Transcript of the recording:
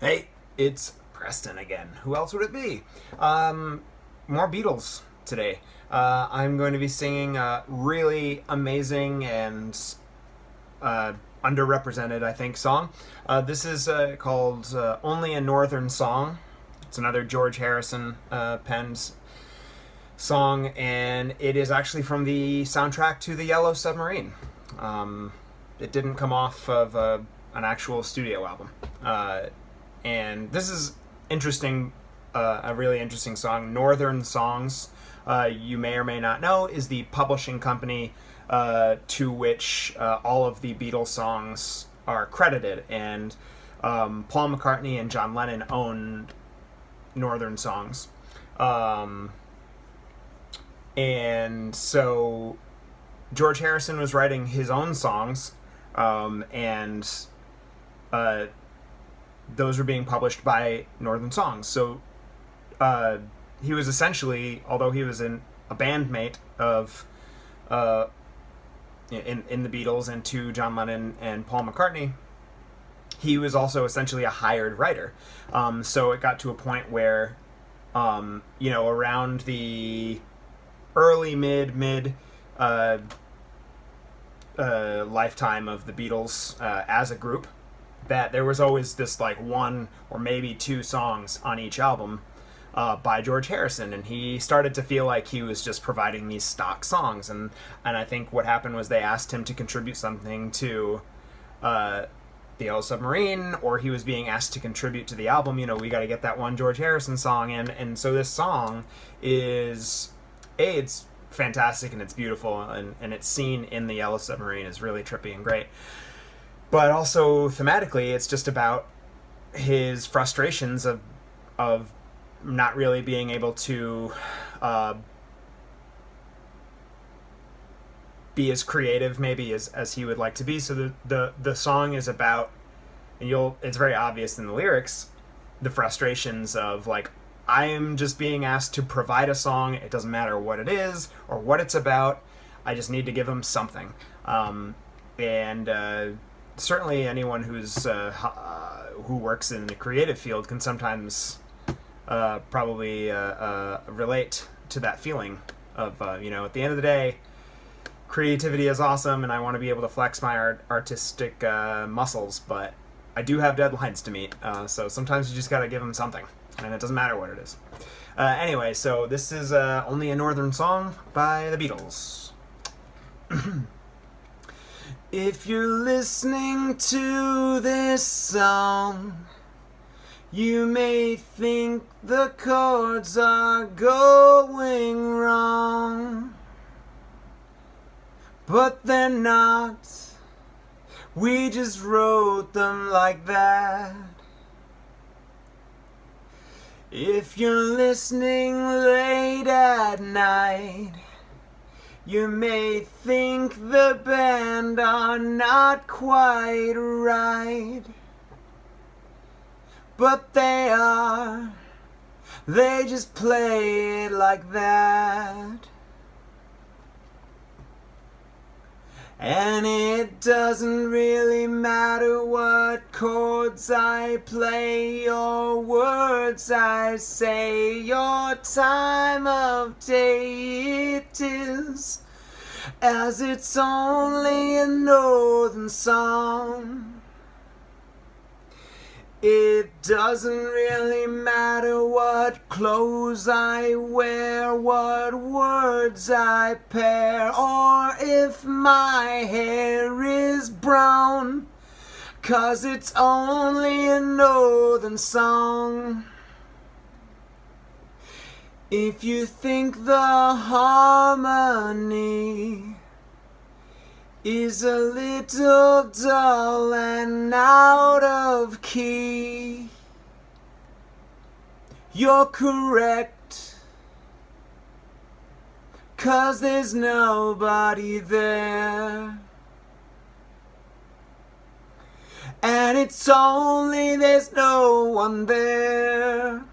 Hey, it's Preston again. Who else would it be? More Beatles today. I'm going to be singing a really amazing and uh, underrepresented, I think, song. This is called Only a Northern Song. It's another George Harrison penned song, and it is actually from the soundtrack to the Yellow Submarine. It didn't come off of an actual studio album. And this is interesting, a really interesting song. Northern Songs, you may or may not know, is the publishing company to which all of the Beatles songs are credited. And Paul McCartney and John Lennon owned Northern Songs. And so George Harrison was writing his own songs, and those were being published by Northern Songs. So he was essentially, although he was a bandmate of in the Beatles and to John Lennon and Paul McCartney, he was also essentially a hired writer. So it got to a point where, around the early mid lifetime of the Beatles as a group, that there was always this like one or maybe two songs on each album by George Harrison, and he started to feel like he was just providing these stock songs, and I think what happened was they asked him to contribute something to the Yellow Submarine, or he was being asked to contribute to the album. We got to get that one George Harrison song in, and so this song is it's fantastic and it's beautiful, and it's seen in the Yellow Submarine is really trippy and great. But also thematically, it's just about his frustrations of not really being able to be as creative maybe as he would like to be. So the song is about, and it's very obvious in the lyrics, the frustrations of like, I am just being asked to provide a song. It doesn't matter what it is or what it's about. I just need to give them something. Certainly anyone who works in the creative field can sometimes probably relate to that feeling of, at the end of the day, creativity is awesome and I want to be able to flex my artistic muscles, but I do have deadlines to meet, so sometimes you just got to give them something, and it doesn't matter what it is. Anyway, so this is Only a Northern Song by the Beatles. If you're listening to this song, you may think the chords are going wrong, but they're not. We just wrote them like that. If you're listening late at night, you may think the band are not quite right, but they are. They just play it like that. And it doesn't really matter what chords I play or words I say or time of day it is, as it's only a northern song. It doesn't really matter what clothes I wear, what words I pair, or if my hair is brown, 'cause it's only a northern song. If you think the harmony is a little dull and out of key, you're correct, 'cause there's nobody there. And it's only there's no one there.